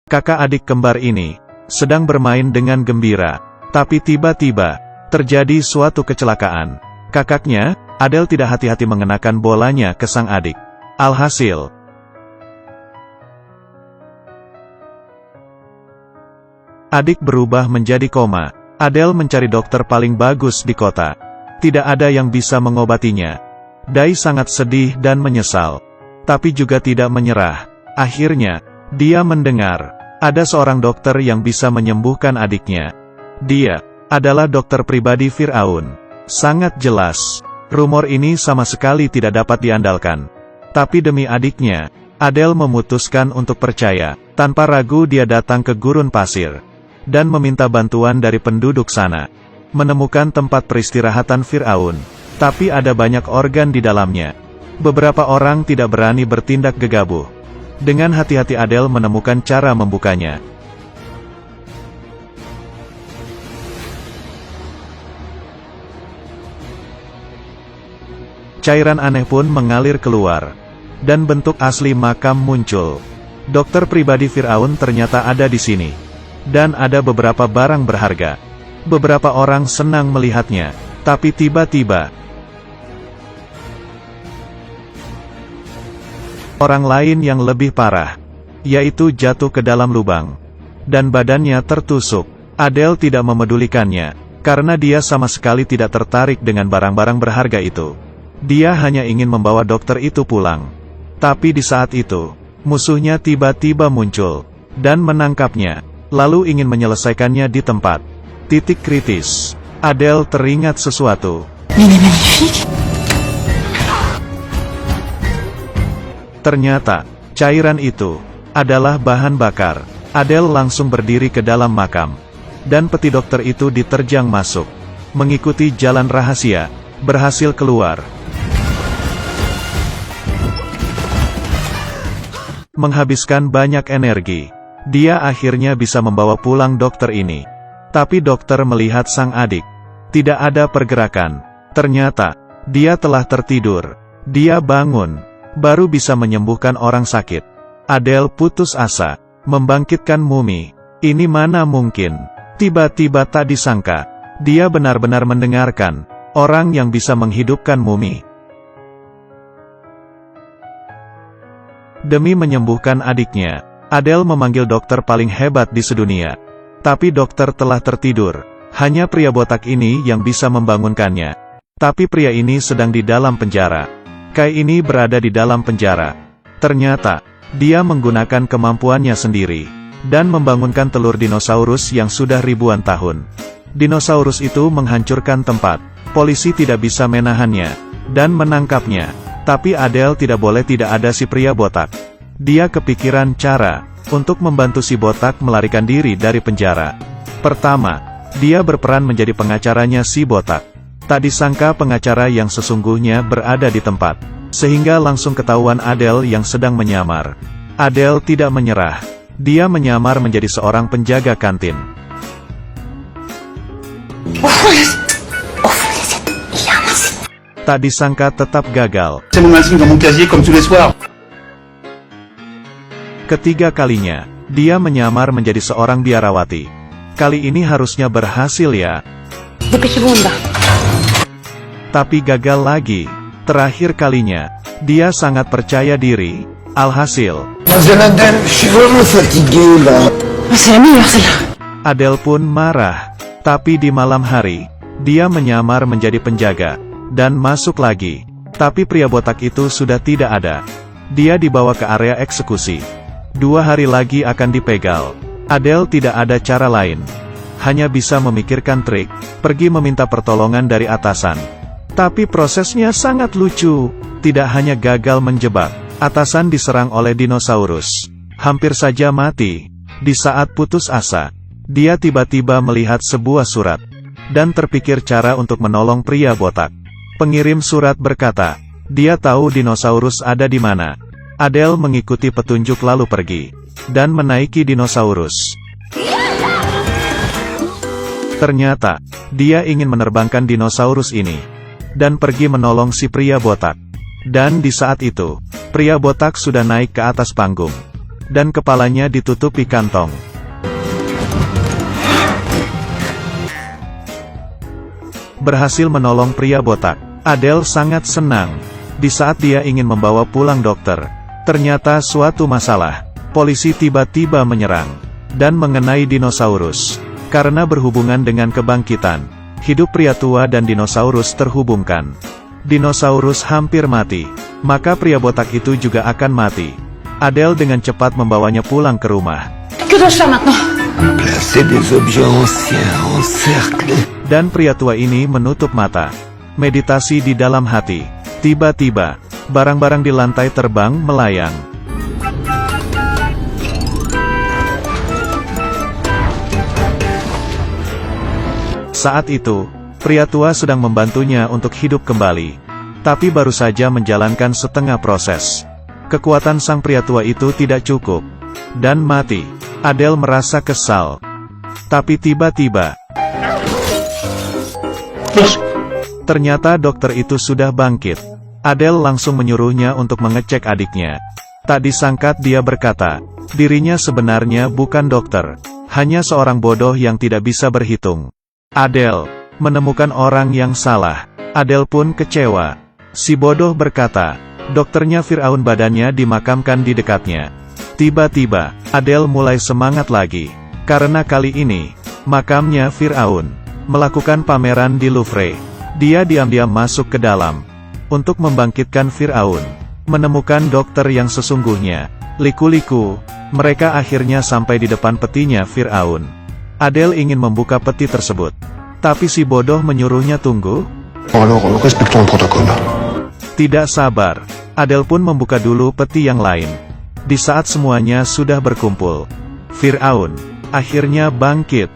Kakak adik kembar ini sedang bermain dengan gembira. Tapi tiba-tiba terjadi suatu kecelakaan. Kakaknya, Adele tidak hati-hati mengenakan bolanya ke sang adik. Alhasil, adik berubah menjadi koma. Adele mencari dokter paling bagus di kota. Tidak ada yang bisa mengobatinya. Dai sangat sedih dan menyesal. Tapi juga tidak menyerah. Akhirnya, dia mendengar ada seorang dokter yang bisa menyembuhkan adiknya. Dia adalah dokter pribadi Firaun. Sangat jelas, rumor ini sama sekali tidak dapat diandalkan. Tapi demi adiknya, Adele memutuskan untuk percaya. Tanpa ragu dia datang ke gurun pasir dan meminta bantuan dari penduduk sana. Menemukan tempat peristirahatan Firaun. Tapi ada banyak organ di dalamnya. Beberapa orang tidak berani bertindak gegabah. Dengan hati-hati Adele menemukan cara membukanya. Cairan aneh pun mengalir keluar. Dan bentuk asli makam muncul. Dokter pribadi Firaun ternyata ada di sini. Dan ada beberapa barang berharga. Beberapa orang senang melihatnya. Tapi tiba-tiba, orang lain yang lebih parah, yaitu jatuh ke dalam lubang. Dan badannya tertusuk. Adele tidak memedulikannya, karena dia sama sekali tidak tertarik dengan barang-barang berharga itu. Dia hanya ingin membawa dokter itu pulang. Tapi di saat itu, musuhnya tiba-tiba muncul, dan menangkapnya, lalu ingin menyelesaikannya di tempat. Titik kritis. Adele teringat sesuatu. Ternyata, cairan itu adalah bahan bakar. Adele langsung berdiri ke dalam makam. Dan peti dokter itu diterjang masuk. Mengikuti jalan rahasia, berhasil keluar. Menghabiskan banyak energi. Dia akhirnya bisa membawa pulang dokter ini. Tapi dokter melihat sang adik. Tidak ada pergerakan. Ternyata, dia telah tertidur. Dia bangun. Baru bisa menyembuhkan orang sakit. Adele putus asa. Membangkitkan mumi. Ini mana mungkin. Tiba-tiba tak disangka. Dia benar-benar mendengarkan. Orang yang bisa menghidupkan mumi. Demi menyembuhkan adiknya, Adele memanggil dokter paling hebat di sedunia. Tapi dokter telah tertidur. Hanya pria botak ini yang bisa membangunkannya. Tapi pria ini sedang di dalam penjara. Kai ini berada di dalam penjara. Ternyata, dia menggunakan kemampuannya sendiri. Dan membangunkan telur dinosaurus yang sudah ribuan tahun. Dinosaurus itu menghancurkan tempat. Polisi tidak bisa menahannya. Dan menangkapnya. Tapi Adele tidak boleh tidak ada si pria botak. Dia kepikiran cara untuk membantu si botak melarikan diri dari penjara. Pertama, dia berperan menjadi pengacaranya si botak. Tak disangka pengacara yang sesungguhnya berada di tempat. Sehingga langsung ketahuan Adele yang sedang menyamar. Adele tidak menyerah. Dia menyamar menjadi seorang penjaga kantin. Tak disangka tetap gagal. Ketiga kalinya, dia menyamar menjadi seorang biarawati. Kali ini harusnya berhasil ya. Tapi gagal lagi. Terakhir kalinya, dia sangat percaya diri. Alhasil, Adele pun marah. Tapi di malam hari, dia menyamar menjadi penjaga. Dan masuk lagi. Tapi pria botak itu sudah tidak ada. Dia dibawa ke area eksekusi. 2 hari lagi akan dipegal. Adele tidak ada cara lain. Hanya bisa memikirkan trik, pergi meminta pertolongan dari atasan. Tapi prosesnya sangat lucu. Tidak hanya gagal menjebak, atasan diserang oleh dinosaurus. Hampir saja mati. Di saat putus asa, dia tiba-tiba melihat sebuah surat. Dan terpikir cara untuk menolong pria botak. Pengirim surat berkata, dia tahu dinosaurus ada di mana. Adele mengikuti petunjuk lalu pergi. Dan menaiki dinosaurus. Ternyata, dia ingin menerbangkan dinosaurus ini. Dan pergi menolong si pria botak. Dan di saat itu, pria botak sudah naik ke atas panggung. dan kepalanya ditutupi kantong. Berhasil menolong pria botak. Adele sangat senang. Di saat dia ingin membawa pulang dokter, ternyata suatu masalah. Polisi tiba-tiba menyerang dan mengenai dinosaurus. Karena berhubungan dengan kebangkitan, hidup pria tua dan dinosaurus terhubungkan. Dinosaurus hampir mati, maka pria botak itu juga akan mati. Adele dengan cepat membawanya pulang ke rumah. Que dois-je faire maintenant? Placer des objets anciens en cercle. Dan pria tua ini menutup mata. Meditasi di dalam hati. Tiba-tiba, barang-barang di lantai terbang melayang. Saat itu, pria tua sedang membantunya untuk hidup kembali. Tapi baru saja menjalankan setengah proses. Kekuatan sang pria tua itu tidak cukup. Dan mati. Adele merasa kesal. Tapi tiba-tiba, ternyata dokter itu sudah bangkit. Adele langsung menyuruhnya untuk mengecek adiknya. Tak disangka dia berkata, dirinya sebenarnya bukan dokter. Hanya seorang bodoh yang tidak bisa berhitung. Adele menemukan orang yang salah. Adele pun kecewa. Si bodoh berkata, dokternya Firaun badannya dimakamkan di dekatnya. Tiba-tiba, Adele mulai semangat lagi. Karena kali ini, makamnya Firaun melakukan pameran di Louvre. Dia diam-diam masuk ke dalam untuk membangkitkan Firaun, menemukan dokter yang sesungguhnya. Liku-liku, mereka akhirnya sampai di depan petinya Firaun. Adele ingin membuka peti tersebut, tapi si bodoh menyuruhnya tunggu. Alors, respectons le protocole. Tidak sabar, Adele pun membuka dulu peti yang lain. Di saat semuanya sudah berkumpul, Firaun akhirnya bangkit.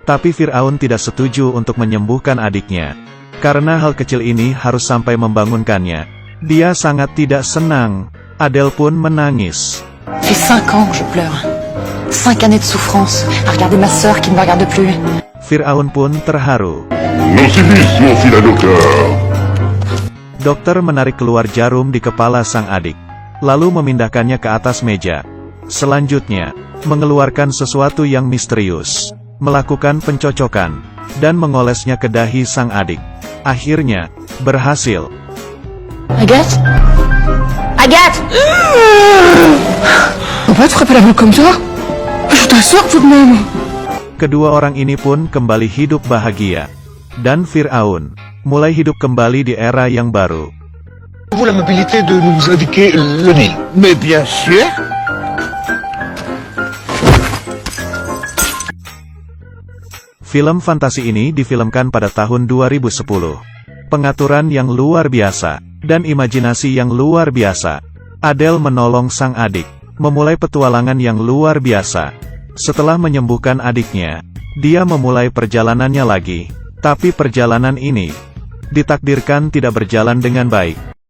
Tapi Firaun tidak setuju untuk menyembuhkan adiknya. Karena hal kecil ini harus sampai membangunkannya. Dia sangat tidak senang. Adele pun menangis. Ça fait 5 ans que je pleure. 5 années de souffrance à regarder ma sœur qui ne me regarde plus. Firaun pun terharu. Nos civis, mon fil à docteur. Dokter menarik keluar jarum di kepala sang adik. Lalu memindahkannya ke atas meja. Selanjutnya, mengeluarkan sesuatu yang misterius. Melakukan pencocokan, dan mengolesnya ke dahi sang adik. Akhirnya, berhasil. Agathe? Agathe! Papa, tu ferais pas la boule comme ça? Je t'assure tout de même. Kedua orang ini pun kembali hidup bahagia. Dan Firaun mulai hidup kembali di era yang baru. Vous la mobilité de nous indiquer le Nil. Mais bien sûr. Film fantasi ini difilmkan pada tahun 2010. Pengaturan yang luar biasa, dan imajinasi yang luar biasa. Adele menolong sang adik, memulai petualangan yang luar biasa. Setelah menyembuhkan adiknya, dia memulai perjalanannya lagi. Tapi perjalanan ini ditakdirkan tidak berjalan dengan baik.